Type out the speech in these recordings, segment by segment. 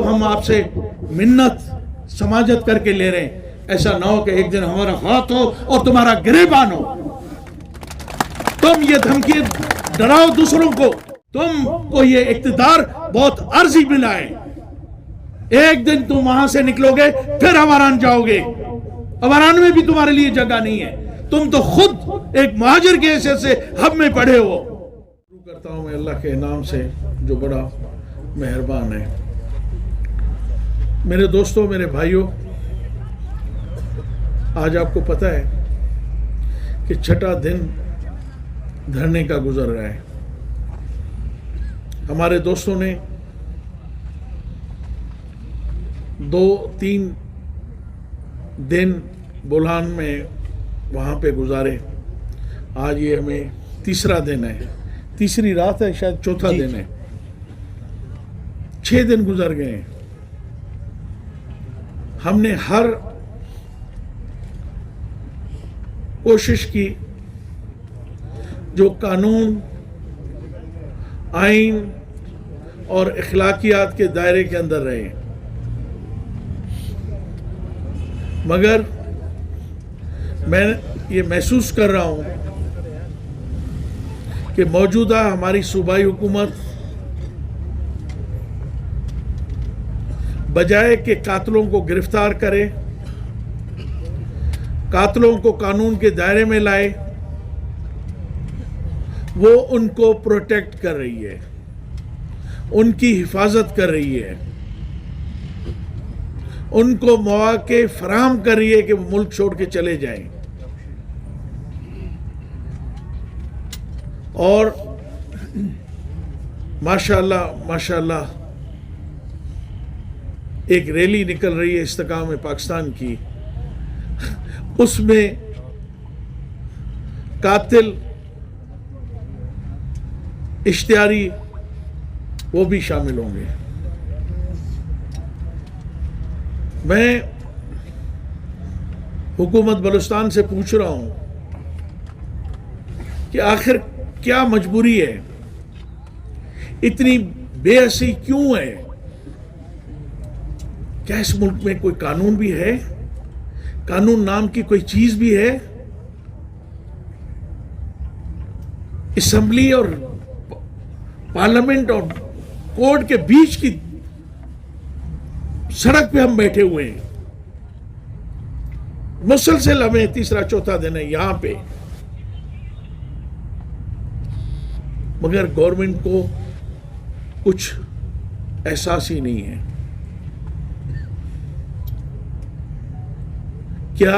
ہم آپ سے منت سماجت کر کے لے رہے ہیں. ایسا نہ ہو کہ ایک دن ہمارا ہاتھ ہو اور تمہارا گریبان ہو. تم یہ دھمکی ڈراؤ دوسروں کو. تم کو یہ اقتدار بہت عرضی ملا ہے. ایک دن تم وہاں سے نکلو گے پھر ہماران جاؤ گے. ہماران میں بھی تمہارے لیے جگہ نہیں ہے. تم تو خود ایک مہاجر کے حیثیت سے ہم میں پڑے ہو. شروع کرتا ہوں میں اللہ کے نام سے جو بڑا مہربان ہے. میرے دوستوں، میرے بھائیوں، آج آپ کو پتہ ہے کہ چھٹا دن دھرنے کا گزر رہا ہے. ہمارے دوستوں نے 2-3 دن بولان میں وہاں پہ گزارے. آج یہ ہمیں تیسرا دن ہے، تیسری رات ہے، شاید چوتھا دن ہے. 6 دن گزر گئے ہیں. ہم نے ہر کوشش کی جو قانون، آئین اور اخلاقیات کے دائرے کے اندر رہے، مگر میں یہ محسوس کر رہا ہوں کہ موجودہ ہماری صوبائی حکومت بجائے کہ قاتلوں کو گرفتار کرے، قاتلوں کو قانون کے دائرے میں لائے، وہ ان کو پروٹیکٹ کر رہی ہے، ان کی حفاظت کر رہی ہے، ان کو مواقع فراہم کر رہی ہے کہ وہ ملک چھوڑ کے چلے جائیں. اور ماشاءاللہ ایک ریلی نکل رہی ہے استحکام پاکستان کی. اس میں قاتل اشتہاری وہ بھی شامل ہوں گے. میں حکومت بلوچستان سے پوچھ رہا ہوں کہ آخر کیا مجبوری ہے، اتنی بے حسی کیوں ہے؟ کیا اس ملک میں کوئی قانون بھی ہے؟ قانون نام کی کوئی چیز بھی ہے؟ اسمبلی اور پارلیمنٹ اور کورٹ کے بیچ کی سڑک پہ ہم بیٹھے ہوئے ہیں. مسلسل ہمیں تیسرا چوتھا دن ہے یہاں پہ، مگر گورنمنٹ کو کچھ احساس ہی نہیں ہے. کیا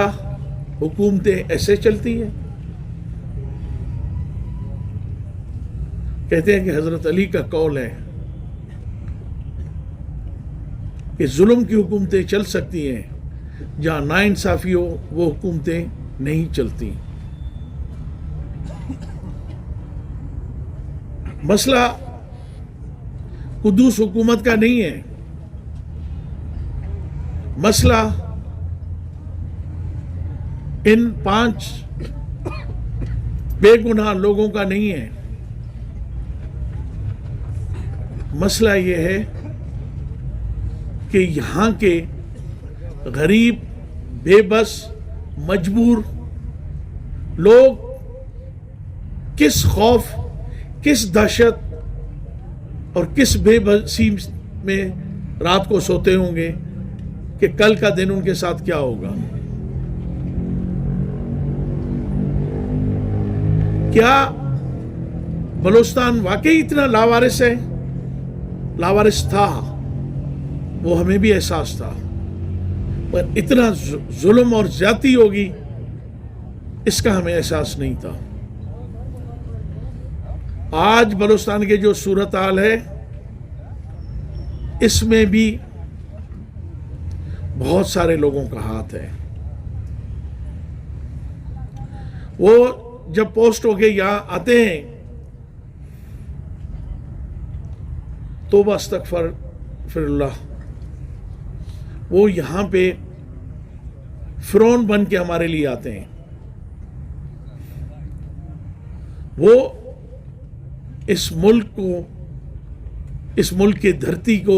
حکومتیں ایسے چلتی ہیں؟ کہتے ہیں کہ حضرت علی کا قول ہے کہ ظلم کی حکومتیں چل سکتی ہیں، جہاں ناانصافی ہو وہ حکومتیں نہیں چلتی. مسئلہ قدوس حکومت کا نہیں ہے، مسئلہ ان 5 بے گناہ لوگوں کا نہیں ہے. مسئلہ یہ ہے کہ یہاں کے غریب، بے بس، مجبور لوگ کس خوف، کس دہشت اور کس بے بسی میں رات کو سوتے ہوں گے کہ کل کا دن ان کے ساتھ کیا ہوگا. کیا بلوچستان واقعی اتنا لاوارث ہے؟ لاوارث تھا، وہ ہمیں بھی احساس تھا، پر اتنا ظلم اور زیادتی ہوگی اس کا ہمیں احساس نہیں تھا. آج بلوچستان کے جو صورتحال ہے اس میں بھی بہت سارے لوگوں کا ہاتھ ہے. وہ جب پوسٹ ہو کے یہاں آتے ہیں توبہ استغفر اللہ، وہ یہاں پہ فرعون بن کے ہمارے لیے آتے ہیں. وہ اس ملک کو، اس ملک کی دھرتی کو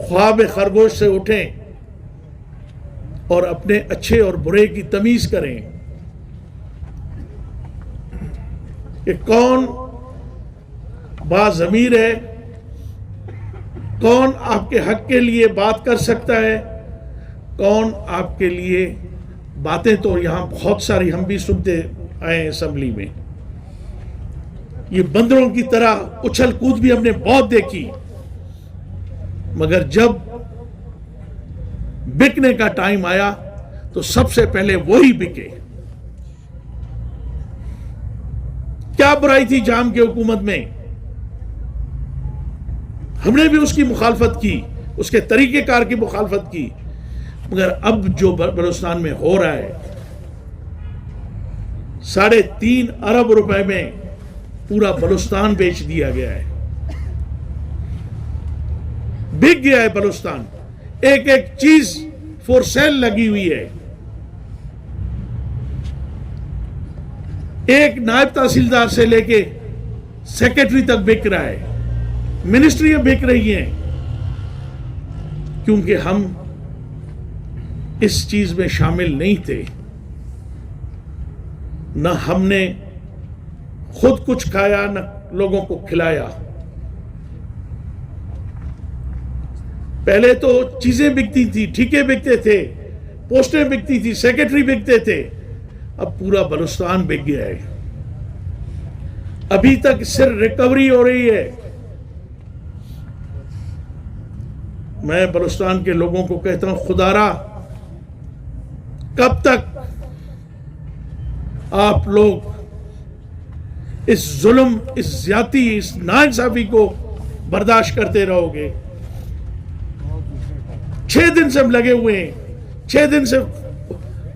خواب خرگوش سے اٹھیں اور اپنے اچھے اور برے کی تمیز کریں کہ کون باضمیر ہے، کون آپ کے حق کے لیے بات کر سکتا ہے، کون آپ کے لیے باتیں تو یہاں بہت ساری ہم بھی سنتے آئے ہیں اسمبلی میں، یہ بندروں کی طرح اچھل کود بھی ہم نے بہت دیکھی، مگر جب بکنے کا ٹائم آیا تو سب سے پہلے وہی بکے۔ کیا برائی تھی جام کی حکومت میں؟ ہم نے بھی اس کی مخالفت کی، اس کے طریقہ کار کی مخالفت کی، مگر اب جو بلوچستان میں ہو رہا ہے 3.5 ارب روپے میں پورا بلوچستان بیچ دیا گیا ہے، بک گیا ہے بلوچستان، ایک ایک چیز فور سیل لگی ہوئی ہے، ایک نائب تحصیلدار سے لے کے سیکرٹری تک بک رہا ہے، منسٹریاں بک رہی ہیں، کیونکہ ہم اس چیز میں شامل نہیں تھے، نہ ہم نے خود کچھ کھایا نہ لوگوں کو کھلایا۔ پہلے تو چیزیں بکتی تھی، ٹھیکے بکتے تھے، پوسٹیں بکتی تھی، سیکرٹری بکتے تھے، اب پورا بلوچستان بک گیا ہے۔ ابھی تک صرف ریکوری ہو رہی ہے۔ میں بلوچستان کے لوگوں کو کہتا ہوں، خدا را کب تک آپ لوگ اس ظلم، اس زیادتی، اس ناانصافی کو برداشت کرتے رہو گے؟ 6 دن سے ہم لگے ہوئے ہیں، 6 دن سے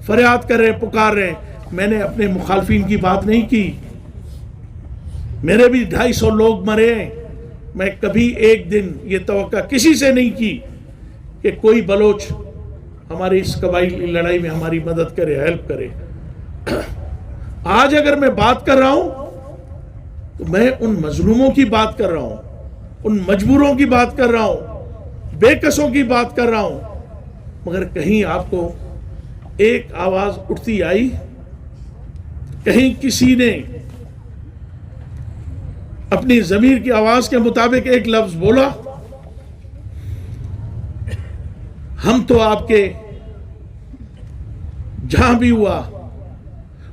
فریاد کر رہے ہیں، پکار رہے ہیں۔ میں نے اپنے مخالفین کی بات نہیں کی، میرے بھی 250 لوگ مرے ہیں، میں کبھی ایک دن یہ توقع کسی سے نہیں کی کہ کوئی بلوچ ہماری اس قبائلی لڑائی میں ہماری مدد کرے، ہیلپ کرے۔ آج اگر میں بات کر رہا ہوں تو میں ان مظلوموں کی بات کر رہا ہوں، ان مجبوروں کی بات کر رہا ہوں، بے کسوں کی بات کر رہا ہوں، مگر کہیں آپ کو ایک آواز اٹھتی آئی؟ کہیں کسی نے اپنی ضمیر کی آواز کے مطابق ایک لفظ بولا؟ ہم تو آپ کے جہاں بھی ہوا،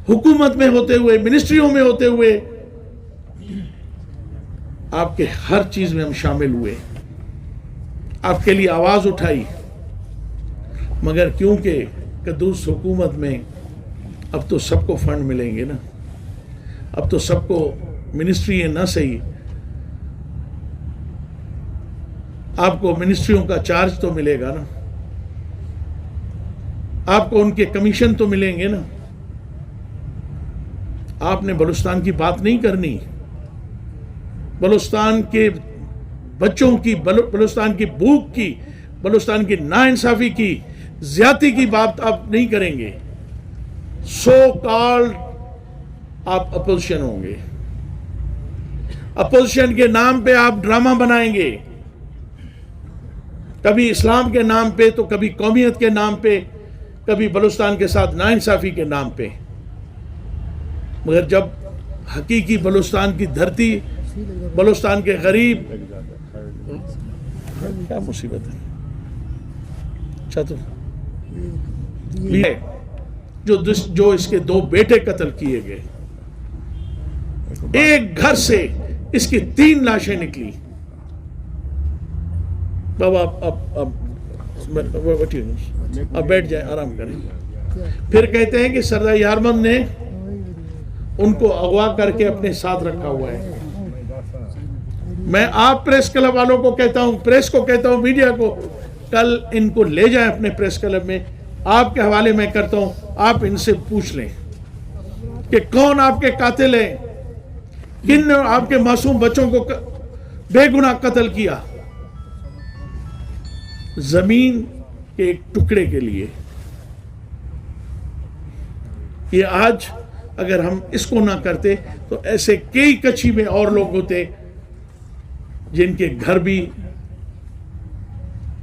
حکومت میں ہوتے ہوئے، منسٹریوں میں ہوتے ہوئے، آپ کے ہر چیز میں ہم شامل ہوئے، آپ کے لیے آواز اٹھائی، مگر کیونکہ قدوس حکومت میں اب تو سب کو فنڈ ملیں گے نا، اب تو سب کو منسٹری نہ صحیح، آپ کو منسٹریوں کا چارج تو ملے گا نا، آپ کو ان کے کمیشن تو ملیں گے نا۔ آپ نے بلوچستان کی بات نہیں کرنی، بلوچستان کے بچوں کی، بلوچستان کی بھوک کی، بلوچستان کی ناانصافی کی، زیادتی کی بات آپ نہیں کریں گے۔ سو کالڈ آپ اپوزیشن ہوں گے، اپوزیشن کے نام پہ آپ ڈرامہ بنائیں گے، کبھی اسلام کے نام پہ تو کبھی قومیت کے نام پہ، کبھی بلوچستان کے ساتھ ناانصافی کے نام پہ، مگر جب حقیقی بلوچستان کی دھرتی، بلوچستان کے غریب، کیا مصیبت ہے، اچھا تو جو اس کے 2 بیٹے قتل کیے گئے، ایک گھر سے اس کی 3 لاشیں نکلی۔ بابا اب بیٹھ جائیں، آرام کریں۔ پھر کہتے ہیں کہ سردار یارمن نے ان کو اغوا کر کے اپنے ساتھ رکھا ہوا ہے۔ میں آپ پریس کلب والوں کو کہتا ہوں، پریس کو کہتا ہوں، میڈیا کو، کل ان کو لے جائیں اپنے پریس کلب میں، آپ کے حوالے میں کرتا ہوں، آپ ان سے پوچھ لیں کہ کون آپ کے قاتل ہیں، کن نے آپ کے معصوم بچوں کو بے گناہ قتل کیا، زمین کے ایک ٹکڑے کے لیے۔ یہ آج اگر ہم اس کو نہ کرتے تو ایسے کئی کچھی میں اور لوگ ہوتے جن کے گھر بھی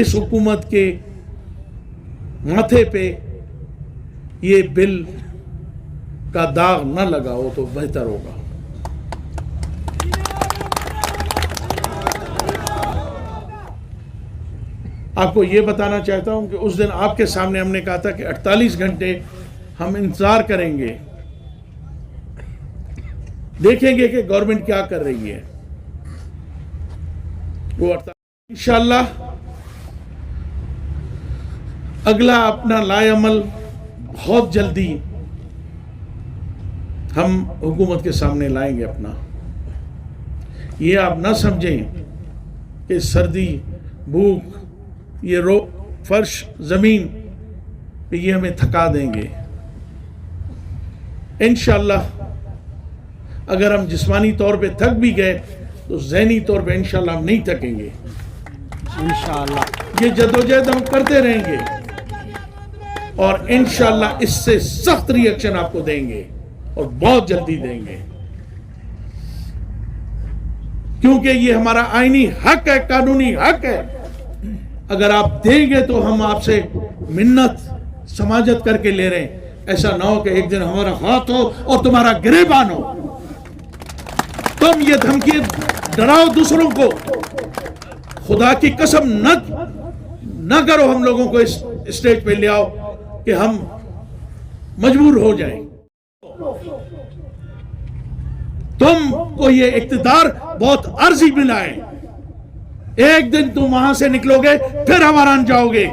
اس حکومت کے ماتھے پہ یہ بل کا داغ نہ لگاؤ تو بہتر ہوگا. آپ کو یہ بتانا چاہتا ہوں کہ اس دن آپ کے سامنے ہم نے کہا تھا کہ 48 گھنٹے ہم انتظار کریں گے، دیکھیں گے کہ گورنمنٹ کیا کر رہی ہے. وہ انشاءاللہ اگلا اپنا لائے عمل بہت جلدی ہم حکومت کے سامنے لائیں گے اپنا. یہ آپ نہ سمجھیں کہ سردی، بھوک، یہ فرش، زمین پہ یہ ہمیں تھکا دیں گے. انشاءاللہ اگر ہم جسمانی طور پہ تھک بھی گئے تو ذہنی طور پہ انشاءاللہ ہم نہیں تھکیں گے. انشاءاللہ یہ جدوجہد ہم کرتے رہیں گے اور انشاءاللہ اس سے سخت ری ایکشن آپ کو دیں گے اور بہت جلدی دیں گے، کیونکہ یہ ہمارا آئینی حق ہے، قانونی حق ہے. اگر آپ دیں گے تو ہم آپ سے منت سماجت کر کے لے رہے ہیں. ایسا نہ ہو کہ ایک دن ہمارا ہاتھ ہو اور تمہارا گریبان ہو. تم یہ دھمکی ڈراؤ دوسروں کو، خدا کی قسم نہ کرو ہم لوگوں کو اس اسٹیج پہ لے آؤ کہ ہم مجبور ہو جائیں. تم کو یہ اقتدار بہت عارضی ملا ہے. ایک دن تم وہاں سے نکلو گے پھر ہماران جاؤ گے.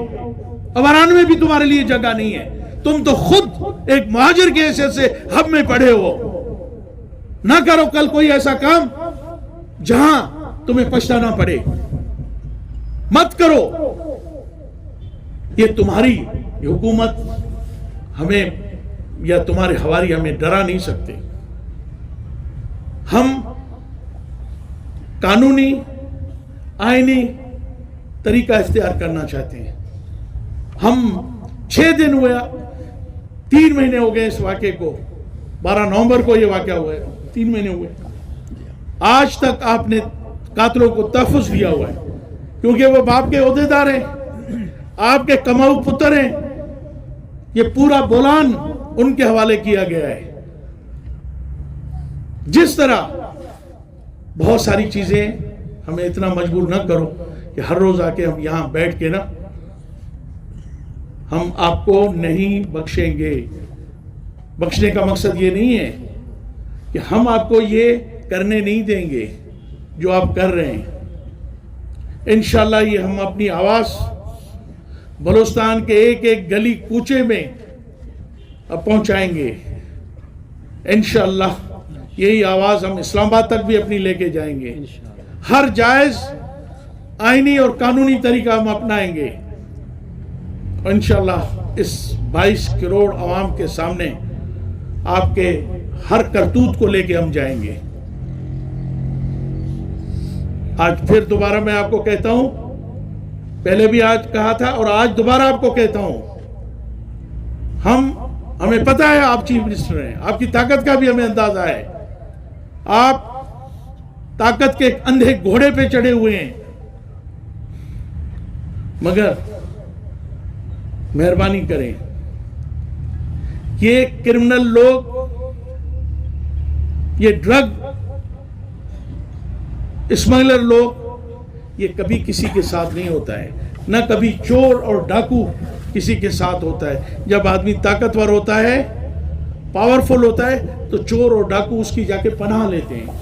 ہماران میں بھی تمہارے لیے جگہ نہیں ہے. تم تو خود ایک مہاجر کے حیثیت سے ہم میں پڑے ہو. نہ کرو کل کوئی ایسا کام جہاں تمہیں پچھتانا پڑے. مت کرو. یہ تمہاری حکومت ہمیں یا تمہارے حوالی ہمیں ڈرا نہیں سکتے. ہم قانونی آئینی طریقہ اختیار کرنا چاہتے ہیں. ہم 6 دن ہوئے، 3 مہینے ہو گئے اس واقعے کو. 12 نومبر کو یہ واقعہ ہوا ہے، 3 مہینے ہوئے. آج تک آپ نے قاتلوں کو تحفظ دیا ہوا ہے کیونکہ وہ باپ کے عہدیدار ہیں، آپ کے کماؤ پتر ہیں. یہ پورا بولان ان کے حوالے کیا گیا ہے. جس طرح بہت ساری چیزیں ہمیں اتنا مجبور نہ کرو کہ ہر روز آ کے ہم یہاں بیٹھ کے ہم آپ کو نہیں بخشیں گے. بخشنے کا مقصد یہ نہیں ہے کہ ہم آپ کو یہ کرنے نہیں دیں گے جو آپ کر رہے ہیں. انشاءاللہ یہ ہم اپنی آواز بلوچستان کے ایک ایک گلی کوچے میں پہنچائیں گے. انشاءاللہ یہی آواز ہم اسلام آباد تک بھی اپنی لے کے جائیں گے. ہر جائز آئینی اور قانونی طریقہ ہم اپنائیں گے. انشاءاللہ اس 22 کروڑ عوام کے سامنے آپ کے ہر کرتوت کو لے کے ہم جائیں گے. آج پھر دوبارہ میں آپ کو کہتا ہوں، پہلے بھی آج کہا تھا اور آج دوبارہ آپ کو کہتا ہوں، ہمیں پتہ ہے آپ چیف منسٹر ہیں، آپ کی طاقت کا بھی ہمیں اندازہ ہے. آپ طاقت کے اندھے گھوڑے پہ چڑھے ہوئے ہیں، مگر مہربانی کریں. یہ کرمنل لوگ، یہ ڈرگ اسمگلر لوگ، یہ کبھی کسی کے ساتھ نہیں ہوتا ہے. نہ کبھی چور اور ڈاکو کسی کے ساتھ ہوتا ہے. جب آدمی طاقتور ہوتا ہے، پاورفل ہوتا ہے، تو چور اور ڈاکو اس کی جا کے پناہ لیتے ہیں.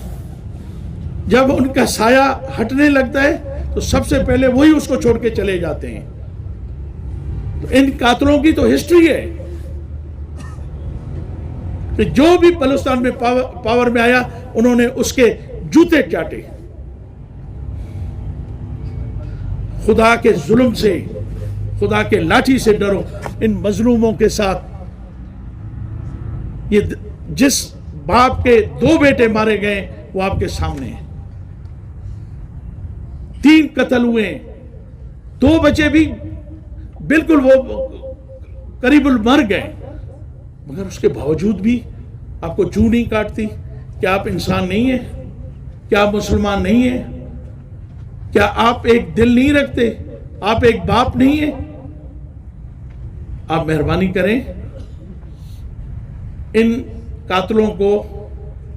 جب ان کا سایہ ہٹنے لگتا ہے تو سب سے پہلے وہی اس کو چھوڑ کے چلے جاتے ہیں. تو ان قاتلوں کی تو ہسٹری ہے کہ جو بھی بلوچستان میں پاور میں آیا انہوں نے اس کے جوتے چاٹے. خدا کے ظلم سے، خدا کے لاٹھی سے ڈرو. ان مظلوموں کے ساتھ یہ جس باپ کے 2 بیٹے مارے گئے وہ آپ کے سامنے ہیں. 3 قتل ہوئے ہیں، 2 بچے بھی بالکل وہ قریب مر گئے، مگر اس کے باوجود بھی آپ کو چو نہیں کاٹتی. کیا آپ انسان نہیں ہیں؟ کیا آپ مسلمان نہیں ہیں؟ کیا آپ ایک دل نہیں رکھتے؟ آپ ایک باپ نہیں ہیں؟ آپ مہربانی کریں ان قاتلوں کو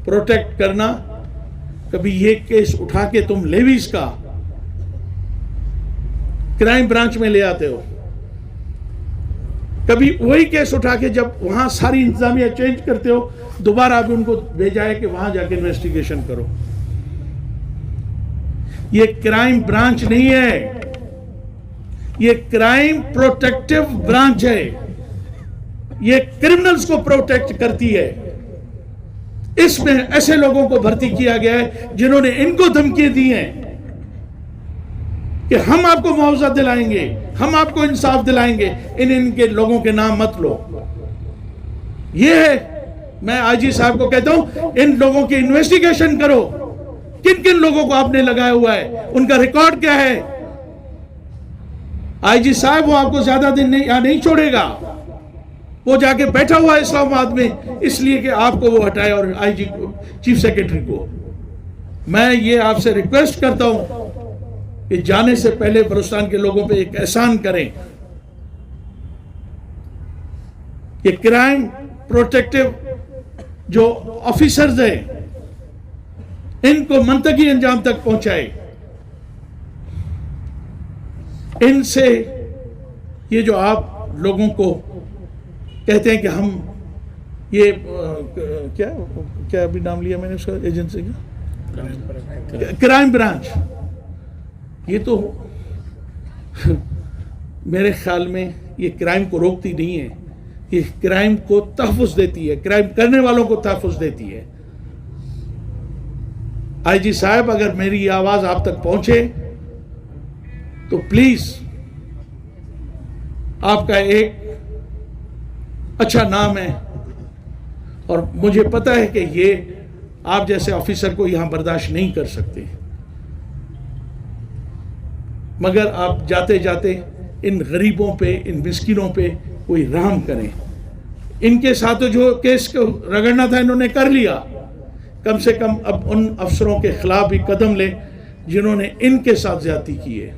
پروٹیکٹ کرنا. کبھی یہ کیس اٹھا کے تم لیویز کا کرائم برانچ میں لے آتے ہو, کبھی وہی کیس اٹھا کے جب وہاں ساری انتظامیہ چینج کرتے ہو دوبارہ آپ ان کو بھیجا ہے کہ وہاں جا کے انویسٹیگیشن کرو. یہ کرائم برانچ نہیں ہے, یہ کرائم پروٹیکٹیو برانچ ہے. یہ کرمنلز کو پروٹیکٹ کرتی ہے. اس میں ایسے لوگوں کو بھرتی کیا گیا ہے جنہوں نے ان کو دھمکیاں دی ہیں کہ ہم آپ کو معاوضہ دلائیں گے, ہم آپ کو انصاف دلائیں گے. ان کے لوگوں کے نام مت لو. یہ ہے, میں آئی جی صاحب کو کہتا ہوں ان لوگوں کی انویسٹیگیشن کرو. کن کن لوگوں کو آپ نے لگایا ہوا ہے, ان کا ریکارڈ کیا ہے. آئی جی صاحب وہ آپ کو زیادہ دن نہیں چھوڑے گا. وہ جا کے بیٹھا ہوا ہے اسلام آباد میں اس لیے کہ آپ کو وہ ہٹائے, اور آئی جی چیف سیکرٹری کو. میں یہ آپ سے ریکویسٹ کرتا ہوں کہ جانے سے پہلے بلوچستان کے لوگوں پہ ایک احسان کریں. یہ کرائم پروٹیکٹیو جو آفیسرز ہیں ان کو منطقی انجام تک پہنچائے. ان سے یہ جو آپ لوگوں کو کہتے ہیں کہ ہم یہ کیا ابھی نام لیا میں نے اس کا ایجنسی کا, کرائم برانچ, یہ تو میرے خیال میں یہ کرائم کو روکتی نہیں ہے, یہ کرائم کو تحفظ دیتی ہے, کرائم کرنے والوں کو تحفظ دیتی ہے. آئی جی صاحب اگر میری یہ آواز آپ تک پہنچے تو پلیز آپ کا ایک اچھا نام ہے, اور مجھے پتا ہے کہ یہ آپ جیسے آفیسر کو یہاں برداشت نہیں کر سکتے, مگر آپ جاتے جاتے ان غریبوں پہ, ان مسکینوں پہ کوئی رحم کریں. ان کے ساتھ جو کیس کو رگڑنا تھا انہوں نے کر لیا, کم سے کم اب ان افسروں کے خلاف بھی قدم لیں جنہوں نے ان کے ساتھ زیادتی کی ہے.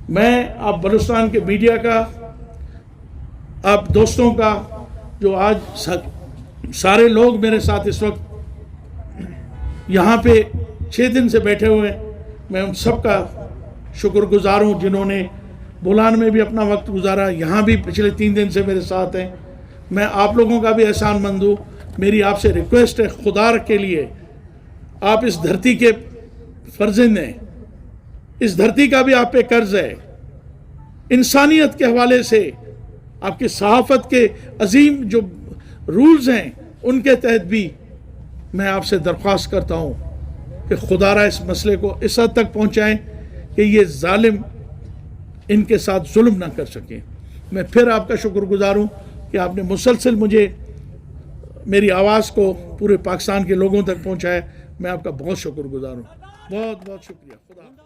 میں آپ بلوچستان کے میڈیا کا, آپ دوستوں کا, جو آج سارے لوگ میرے ساتھ اس وقت یہاں پہ 6 دن سے بیٹھے ہوئے ہیں, میں ان سب کا شکر گزار ہوں جنہوں نے بولان میں بھی اپنا وقت گزارا, یہاں بھی پچھلے 3 دن سے میرے ساتھ ہیں. میں آپ لوگوں کا بھی احسان مند ہوں. میری آپ سے ریکویسٹ ہے خدا کے لیے, آپ اس دھرتی کے فرزند ہیں, اس دھرتی کا بھی آپ پہ قرض ہے. انسانیت کے حوالے سے آپ کی صحافت کے عظیم جو رولز ہیں ان کے تحت بھی میں آپ سے درخواست کرتا ہوں کہ خدا را اس مسئلے کو اس حد تک پہنچائیں کہ یہ ظالم ان کے ساتھ ظلم نہ کر سکیں. میں پھر آپ کا شکر گزار ہوں کہ آپ نے مسلسل مجھے میری آواز کو پورے پاکستان کے لوگوں تک پہنچایا. میں آپ کا بہت شکر گزار ہوں. بہت بہت شکریہ. خدا